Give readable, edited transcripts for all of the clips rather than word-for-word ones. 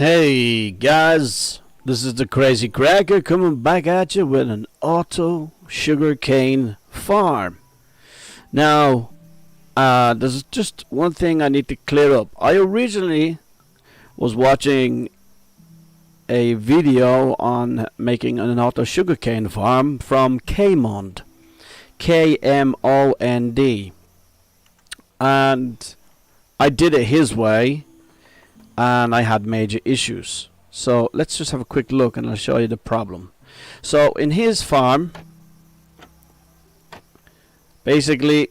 Hey guys, this is the Crazy Cracker coming back at you with an auto sugarcane farm. Now, there's just one thing I need to clear up. I originally was watching a video on making an auto sugarcane farm from Kmond, Kmond, and I did it his way, and I had major issues. So let's just have a quick look and I'll show you the problem. So in his farm, basically,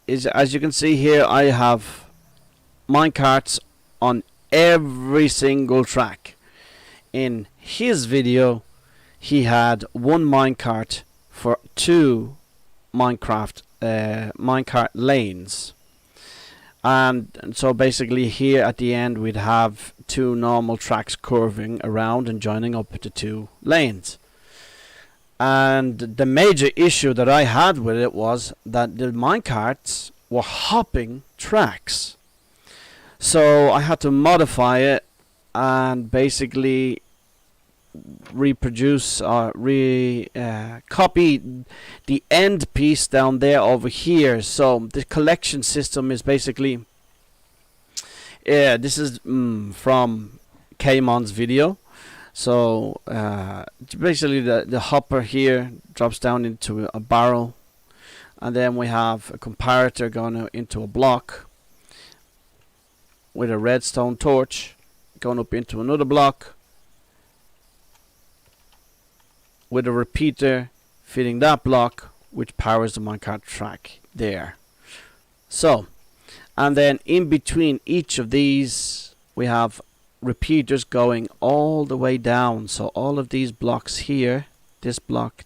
as you can see here, I have minecarts on every single track. In his video, he had one minecart for two minecart lanes. And so basically here at the end we'd have two normal tracks curving around and joining up to two lanes. And the major issue that I had with it was that the minecarts were hopping tracks. So I had to modify it and basically reproduce or copy the end piece down there over here. So the collection system is basically this is from Kmon's video. So basically the hopper here drops down into a barrel, and then we have a comparator going into a block with a redstone torch going up into another block, with a repeater feeding that block, which powers the minecart track there. So, and then in between each of these we have repeaters going all the way down. So all of these blocks here, this block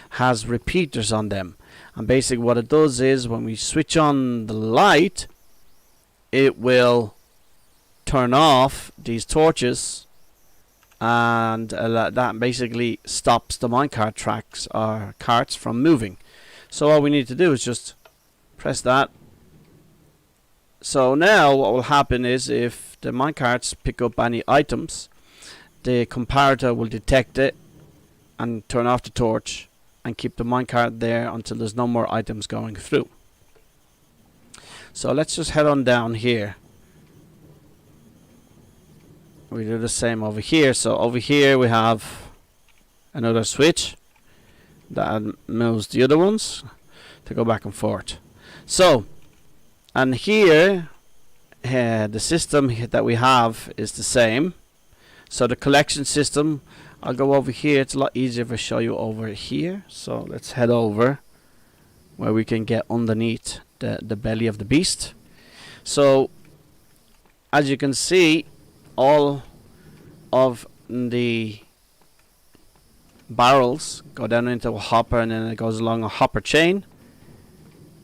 has repeaters on them, and basically what it does is when we switch on the light, it will turn off these torches, and that basically stops the minecart tracks or carts from moving. So all we need to do is just press that. So now what will happen is if the minecarts pick up any items, the comparator will detect it and turn off the torch and keep the minecart there until there's no more items going through. So let's just head on down here. We do the same over here. So over here we have another switch that moves the other ones to go back and forth. So, and here the system that we have is the same. So the collection system, I'll go over here. It's a lot easier if I show you over here. So let's head over where we can get underneath the belly of the beast. So as you can see, all of the barrels go down into a hopper, and then it goes along a hopper chain,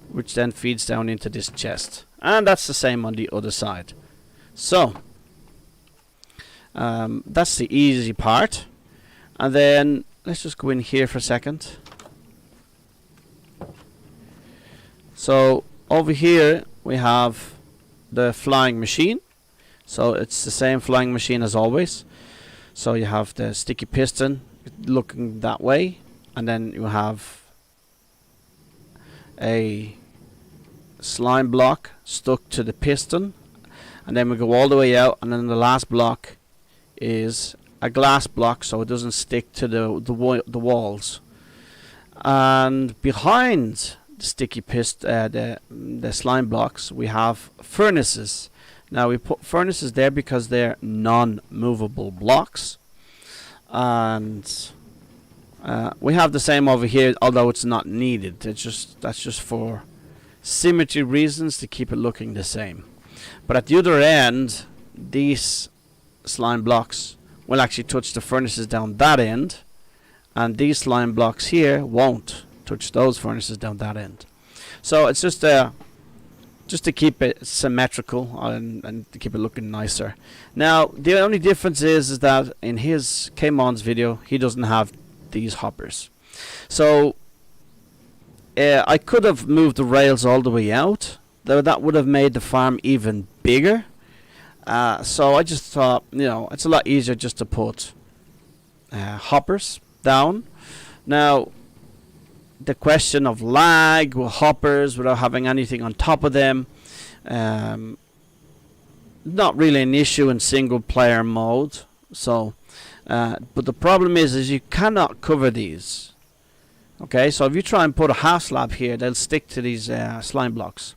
which then feeds down into this chest, and that's the same on the other side. So that's the easy part. And then let's just go in here for a second. So over here we have the flying machine. So it's the same flying machine as always. So you have the sticky piston looking that way, and then you have a slime block stuck to the piston, and then we go all the way out, and then the last block is a glass block so it doesn't stick to the walls. And behind the sticky piston, the slime blocks, we have furnaces. Now we put furnaces there because they're non-movable blocks, and we have the same over here, although it's not needed. That's just for symmetry reasons, to keep it looking the same. But at the other end, these slime blocks will actually touch the furnaces down that end, and these slime blocks here won't touch those furnaces down that end. So it's just to keep it symmetrical and to keep it looking nicer. Now the only difference is that in his Kmon's video he doesn't have these hoppers. So I could have moved the rails all the way out, though that would have made the farm even bigger, So I just thought, it's a lot easier just to put hoppers down. Now, the question of lag with hoppers without having anything on top of them, not really an issue in single player mode. So, but the problem is you cannot cover these. Okay, so if you try and put a half slab here, they'll stick to these slime blocks.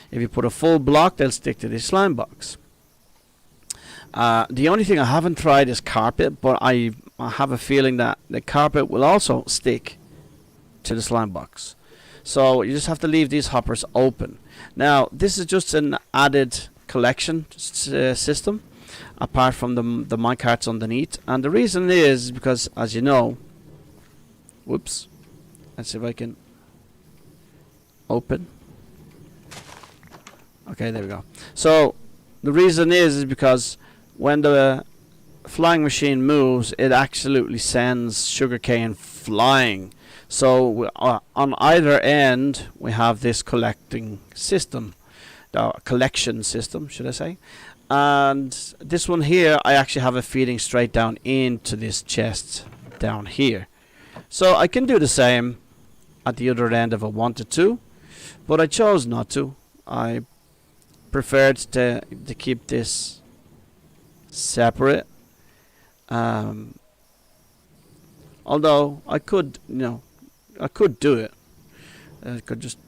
If you put a full block, they'll stick to these slime blocks. The only thing I haven't tried is carpet, but I have a feeling that the carpet will also stick to the slime box. So you just have to leave these hoppers open. Now, this is just an added collection system, apart from the minecarts underneath. And the reason is because, as you know, whoops, let's see if I can open. Okay, there we go. So the reason is because when the flying machine moves, it absolutely sends sugarcane flying. So on either end we have this collection system, should I say. And this one here, I actually have it feeding straight down into this chest down here. So I can do the same at the other end if I wanted to, but I chose not to. I preferred to keep this separate. Although I could, I could do it. I could just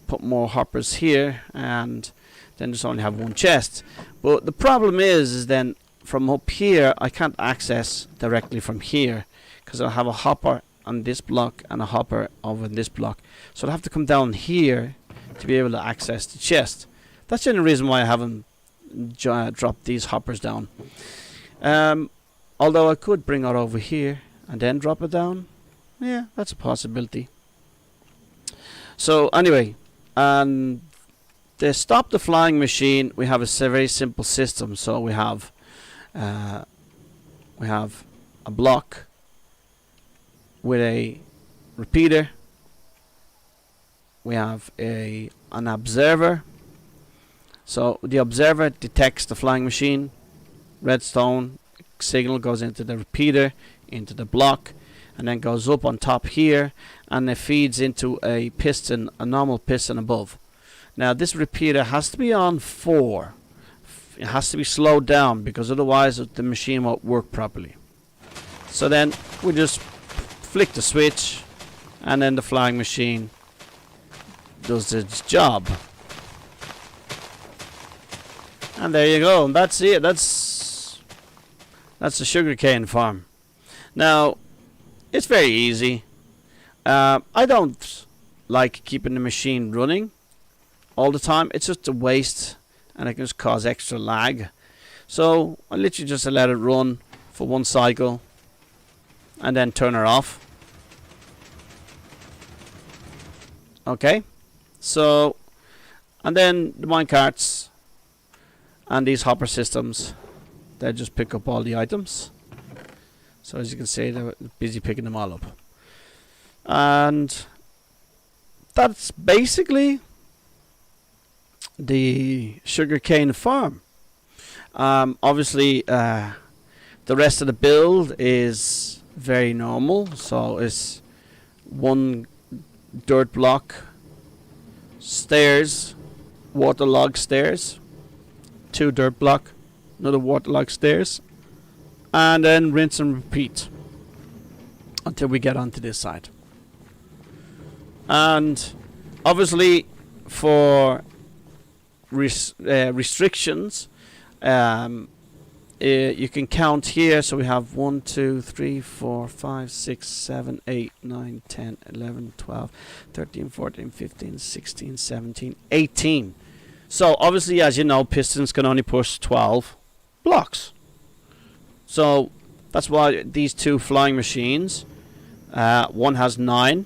put more hoppers here and then just only have one chest. But the problem is then from up here I can't access directly from here, because I have a hopper on this block and a hopper over this block. So I have to come down here to be able to access the chest. That's the only reason why I haven't dropped these hoppers down. Although I could bring it over here and then drop it down. Yeah, that's a possibility. So anyway, to stop the flying machine, we have a very simple system. So we have a block with a repeater. We have an observer. So the observer detects the flying machine. Redstone signal goes into the repeater, into the block, and then goes up on top here, and it feeds into a piston, a normal piston above. Now this repeater has to be on 4. It has to be slowed down, because otherwise the machine won't work properly. So then we just flick the switch, and then the flying machine does its job. And there you go. And that's it. That's the sugarcane farm. Now, it's very easy. I don't like keeping the machine running all the time. It's just a waste, and it can just cause extra lag. So I literally just let it run for one cycle and then turn her off. Okay. So, and then the minecarts and these hopper systems, they just pick up all the items. So as you can see, they're busy picking them all up. And that's basically the sugarcane farm. Obviously, the rest of the build is very normal. So it's one dirt block, stairs, waterlogged stairs, 2 dirt block, another waterlogged stairs, and then rinse and repeat until we get onto this side. And obviously for restrictions, you can count here. So we have 1, 2, 3, 4, 5, 6, 7, 8, 9, 10, 11, 12, 13, 14, 15, 16, 17, 18. So obviously, as you know, pistons can only push 12 blocks. So that's why these 2 flying machines, one has 9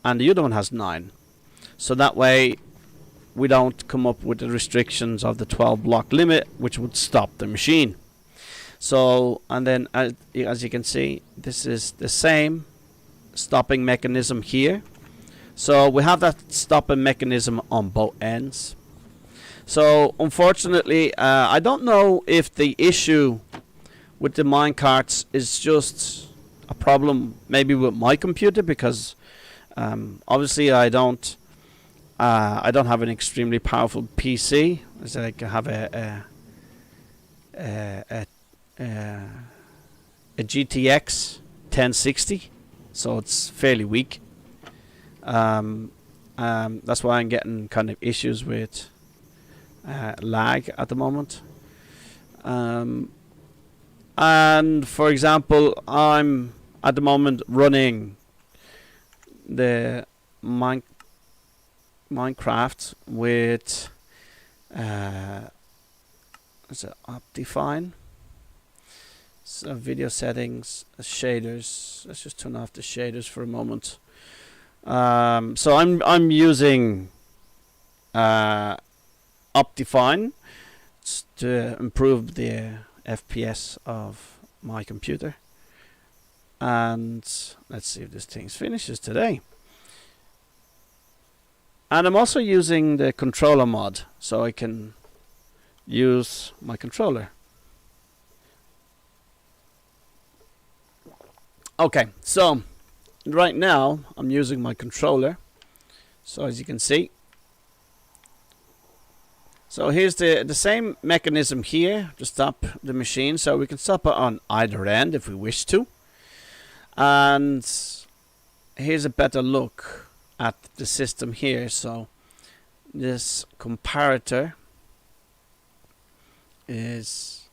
and the other one has 9. So that way we don't come up with the restrictions of the 12 block limit, which would stop the machine. So, and then as you can see, this is the same stopping mechanism here. So we have that stopping mechanism on both ends. So unfortunately, I don't know if the issue with the minecarts is just a problem maybe with my computer, because obviously I don't have an extremely powerful PC. So I can have a GTX 1060, so it's fairly weak. That's why I'm getting kind of issues with lag at the moment. And for example, I'm at the moment running the Minecraft with is it Optifine? So video settings, shaders. Let's just turn off the shaders for a moment. So I'm using Optifine to improve the FPS of my computer. And let's see if this thing finishes today. And I'm also using the controller mod, so I can use my controller. Okay, so right now I'm using my controller. So as you can see, so here's the same mechanism here to stop the machine. So we can stop it on either end if we wish to. And here's a better look at the system here. So this comparator is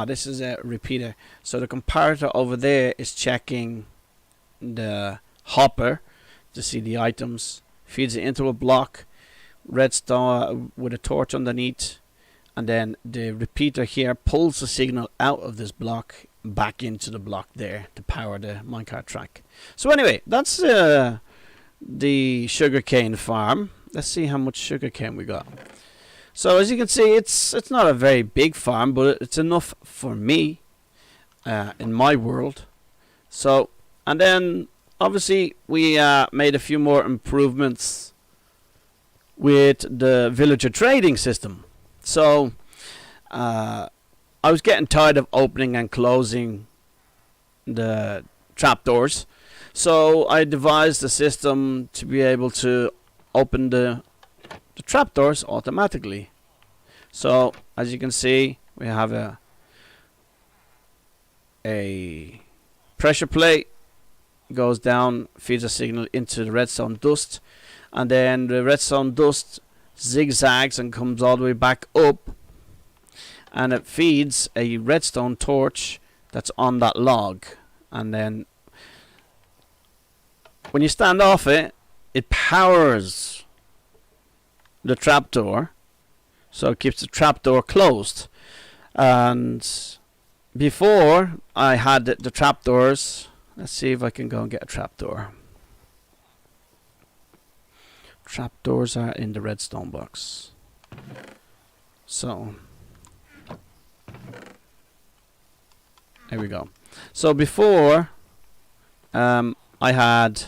this is a repeater. So the comparator over there is checking the hopper to see the items, feeds it into a block, redstone with a torch underneath, and then the repeater here pulls the signal out of this block back into the block there to power the minecart track. So anyway, that's the sugarcane farm. Let's see how much sugarcane we got. So as you can see, it's not a very big farm, but it's enough for me in my world. So, and then obviously we made a few more improvements with the villager trading system. So I was getting tired of opening and closing the trapdoors, so I devised a system to be able to open the trapdoors automatically. So as you can see, we have a pressure plate, goes down, feeds a signal into the redstone dust, and then the redstone dust zigzags and comes all the way back up, and it feeds a redstone torch that's on that log. And then when you stand off it, it powers the trapdoor, so it keeps the trapdoor closed. And before I had the trapdoors, let's see if I can go and get a trapdoor. Trapdoors are in the redstone box. So there we go. So before I had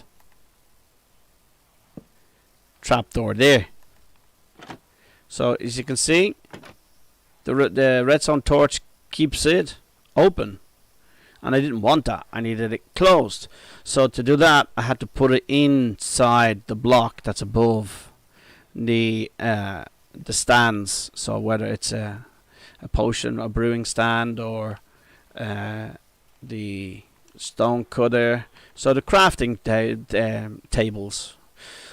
trapdoor there. So as you can see, the redstone torch keeps it open, and I didn't want that. I needed it closed. So to do that, I had to put it inside the block that's above the stands. So whether it's a potion, a brewing stand, or the stone cutter, so the crafting tables.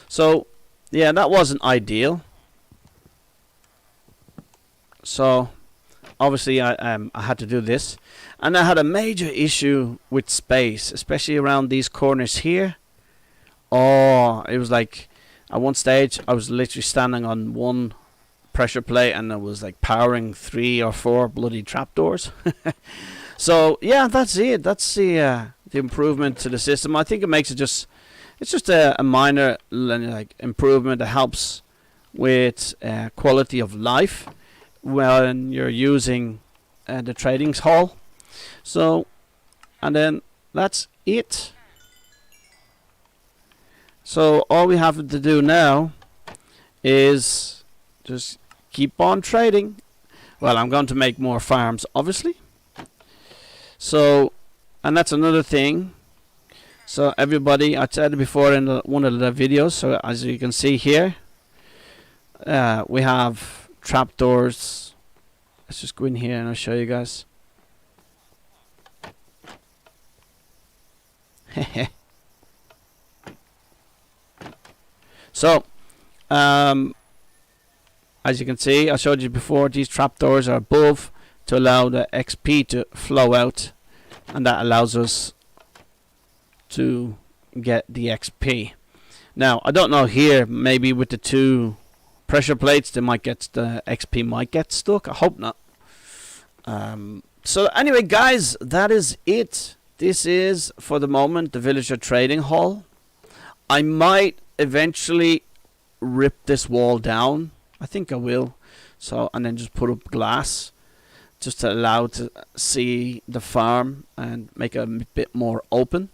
So yeah, that wasn't ideal. So obviously I had to do this, and I had a major issue with space, especially around these corners here. Oh, it was like at one stage I was literally standing on one pressure plate and I was like powering 3 or 4 bloody trapdoors. So yeah, that's it. That's the improvement to the system. I think it makes it it's just a minor like improvement that helps with quality of life when you're using the trading hall. So, and then that's it. So all we have to do now is just keep on trading. Well, I'm going to make more farms, obviously. So, and that's another thing. So everybody, I said it before in one of the videos, so as you can see here, we have trapdoors. Let's just go in here and I'll show you guys. So, as you can see, I showed you before, these trapdoors are above to allow the XP to flow out, and that allows us to get the XP. Now, I don't know here, maybe with the 2 pressure plates, the XP might get stuck. I hope not. So anyway, guys, that is it. This is, for the moment, the villager trading hall. I might eventually rip this wall down. I think I will. So, and then just put up glass, just to allow to see the farm and make it a bit more open.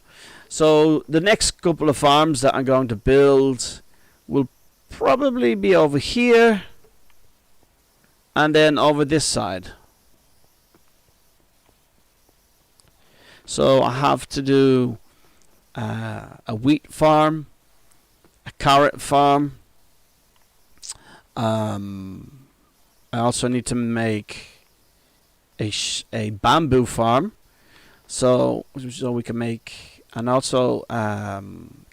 So the next couple of farms that I'm going to build will probably be over here and then over this side. So I have to do a wheat farm, a carrot farm. I also need to make a bamboo farm, so we can make, and also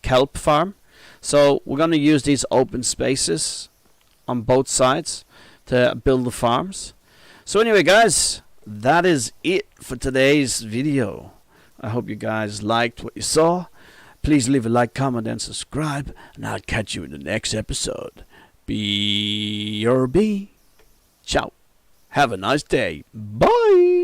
kelp farm. So we're going to use these open spaces on both sides to build the farms. So anyway, guys, that is it for today's video. I hope you guys liked what you saw. Please leave a like, comment, and subscribe, and I'll catch you in the next episode. BRB. Ciao. Have a nice day. Bye.